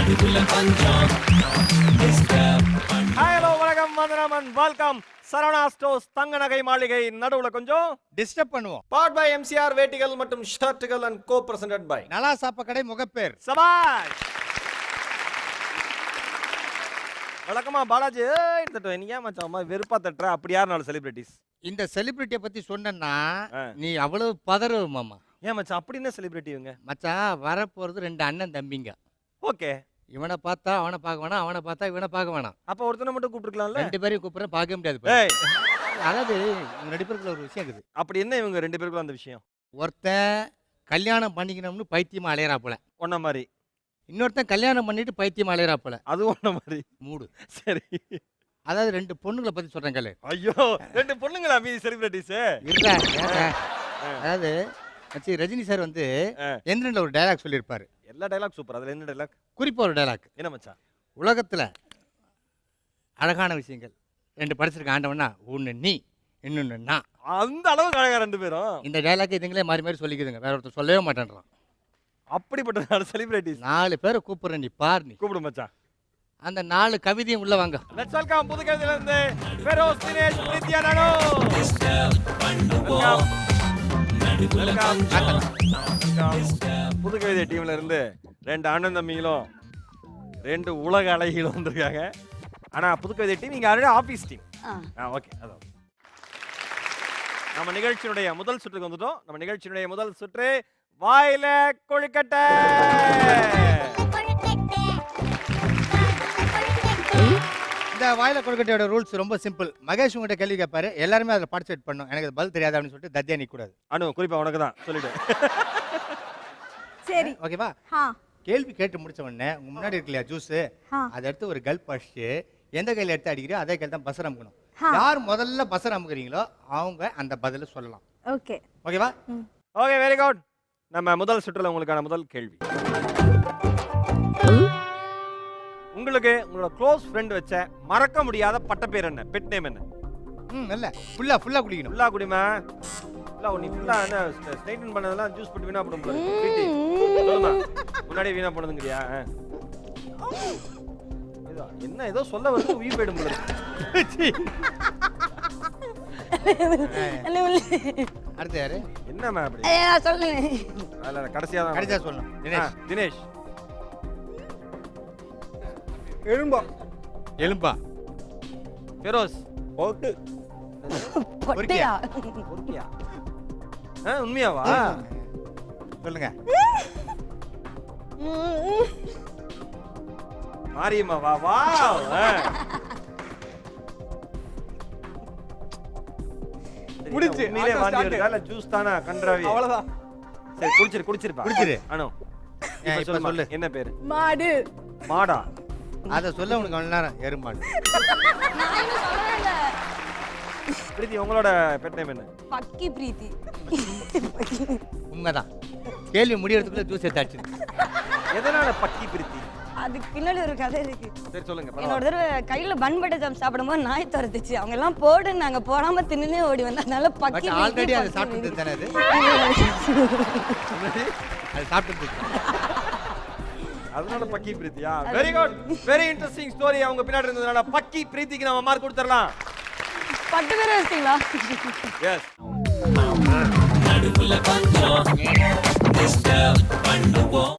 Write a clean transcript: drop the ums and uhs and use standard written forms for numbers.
Hello வணக்கம் வந்தனம் and welcome. Saravana stores தங்க நகை மாளிகை நடுவுல கொஞ்சம் டிஸ்டர்ப் பண்ணுவோம். பாட் பை எம்சிஆர் வேட்டிகள் மற்றும் ஷர்ட்டுகள் அண்ட் கோ பிரசன்டட் பை நலா சாப்ப கடை முகப்பேர். சபாஷ். வழக்கமா பாலாஜி எடுத்துட்டோம். நீ ஏன் மச்சான் வெறுப்பா தட்டுற? அப்படி யாருனாலும் செலிபிரிட்டிஸ் இந்த செலிபிரிட்டியை பத்தி சொன்னா நீ அவ்வளவு பதறுவ மாமா. ஏன் மச்சான் அப்படி என்ன செலிபிரிட்டி இவங்க? மச்சான் வரப்போறது ரெண்டு அண்ணன் தம்பிங்க. ஓகே, இவனை பார்த்தா அவனை பார்க்க வேணாம், அவனை பார்த்தா இவனை பார்க்க வேணாம். அப்ப ஒருத்தனை மட்டும் கூப்பிட்டுருக்கலாம்ல. ரெண்டு பேரையும் கூப்பிடுற பார்க்க முடியாது. ஏய், அதாவது இவங்க நடிப்புக்குள்ள ஒரு விஷயம் இருக்குது. அப்படி என்ன இவங்க ரெண்டு பேருக்குள்ள அந்த விஷயம்? ஒருத்தன் கல்யாணம் பண்ணிக்கணும்னு பைத்தியமா அலையறா போல, ஒன்ன மாதிரி. இன்னொருத்தன் கல்யாணம் பண்ணிட்டு பைத்தியமா அலையறா போல. அது ஒன்ன மாதிரி. மூடு. சரி, அதாவது ரெண்டு பொண்ணுங்களை பத்தி சொல்றேன் கேளு. ஐயோ, ரெண்டு பொண்ணுங்களா மீதி செலிபிரிட்டிஸ்? இல்ல, அதாவது ரஜினி சார் வந்து எந்திரன்ல ஒரு டயலாக் சொல்லியிருப்பாரு. எல்லா டைலாக் சூப்பர். அதுல என்ன டைலாக்? குறிப்பா ஒரு டயலாக். என்ன மச்சான்? உலகத்துல அழகான விஷயங்கள் ரெண்டு படிச்சிருக்க ஆண்டவனா, ஒன்னு நீ, இன்னொன்னு நான். அந்த அளவுக்கு அழகா ரெண்டு பேரும். இந்த டயலாக் இதுங்களே மாறி மாறி சொல்லிக்குதுங்க, வேற ஒருத்தர் சொல்லவே மாட்டேன்றான். அப்படிப்பட்ட செலிபிரிட்டிஸ் 4 பேரை கூப்பிடுற, நீ பார். நீ கூப்பிடு மச்சான். அந்த 4 கவிதையும் உள்ள வாங்க. லெட்ஸ் வெல்கம் புது கவிதையில இருந்து ஃபெரோஸ், தினேஷ், நித்யா, நானோ. புது கவிதை டீம்ல இருந்து ரெண்டு அண்ணன் தம்பிகளும் ரெண்டு உலக அழகிகளும் வந்திருக்காங்க. ஆனா புது கவிதை டீம் இங்க ஆல்ரெடி ஆபீஸ் டீம். ஓகே, அதான் நம்ம நிகழ்ச்சியினுடைய முதல் சுற்றுக்கு வந்துட்டோம். நம்ம நிகழ்ச்சியினுடைய முதல் சுற்று வாயில கொழுக்கட்டை. இந்த வாயில கொழுக்கட்டையோட ரூல்ஸ் ரொம்ப சிம்பிள். மகேஷ் உங்ககிட்ட கேள்வி கேட்பாரு, எல்லாருமே அதில் பார்ட்டிசிபேட் பண்ணும். எனக்கு அது பதில் தெரியாது அப்படின்னு சொல்லிட்டு தத்தியா நிக்க கூடாது. அனு, குறிப்பா உனக்கு தான் சொல்லிட்டு. சரி, ஓகேவா? கேள்வி கேட்டு முடிச்ச உடனே உங்க முன்னாடி இருக்கு இல்லையா ஜூஸ், அதை எடுத்து ஒரு கல்ப் அடிச்சு எந்த கையில எடுத்து அடிக்கிறோ அதே கையில் தான் பசர் அமுக்கணும். யார் முதல்ல பசர் அமுக்குறீங்களோ அவங்க அந்த பதில சொல்லலாம். ஓகே, ஓகேவா? Okay, very good. நம்ம முதல் சுற்றுல உங்களுக்கான முதல் கேள்வி. உங்களுக்கு உங்களோட க்ளோஸ் ஃப்ரெண்ட் வச்ச மறக்க முடியாத பட்ட பேர் என்ன? பெட் நேம் என்ன? இல்ல, ஃபுல்லா குடிக்கணும். ஃபுல்லா குடிமா. இல்ல நீ ஃபுல்லா என்ன ஸ்ட்ரைட்டன் பண்ணதெல்லாம் ஜூஸ் போட்டு வீணா போடும் போல. சொல்லுமா, முன்னாடி வீணா போனதுங்கறியா? என்ன ஏதோ சொல்ல வருது, உயிர் போய்டும் போல. அடுத்து யாரு? என்னமா அப்படி? சொல்லுங்க. இல்ல கடைசியா சொல்லணும். தினேஷ். எலும்பா. ஃபெரோஸ். பொட்டையா? பொறுக்கியா? உண்மையாவா? சொல்லுங்க. மாரியம்மா வா வா. முடிச்சு. நீலே வாந்தி வருதா இல்ல ஜூஸ் தானா கன்றாவி? அவ்வளவுதான். சரி, குடிச்சிருப்பா. குடிச்சிரு. அனு, இப்ப சொல்லு. என்ன பேரு? மாடு. மாடா? அத சொல்ல உனக்கு அவ்வளவு நேரம் எருமாடு. பிரீத்தி, உங்களோட பெட் நேம் என்ன? பக்கி பிரீத்தி. உண்மைதான். கேள்வி முடியறதுக்குள்ள ஜூஸ் எடுத்தாச்சு. எதனால பக்கி பிரீத்தி? அதுக்கு பின்னாடி ஒரு கதை இருக்கு. சரி சொல்லுங்க. என்னோட தடவை கையில பன் பட்டர் ஜாம் சாப்பிடும்போது நாய் துரத்துச்சு. அவங்க எல்லாம் போடு, நாங்க போடாம தின்னே ஓடி வந்தா. அதனால பக்கி ஆல்ரெடி அதை சாப்பிட்டு தானே அது. அது சாப்பிட்டு அதனால பக்கி பிரீத்தியா? Very good, very interesting story. அவங்க பின்னாடி இருந்ததுனால பக்கி பிரீத்திக்கு நாம மார்க் கொடுத்துறலாம். பட்டு பேர் வச்சிங்களா? எஸ். நடுவுல கொஞ்சம் டிஸ்டர்ப் பண்ணுவோம்.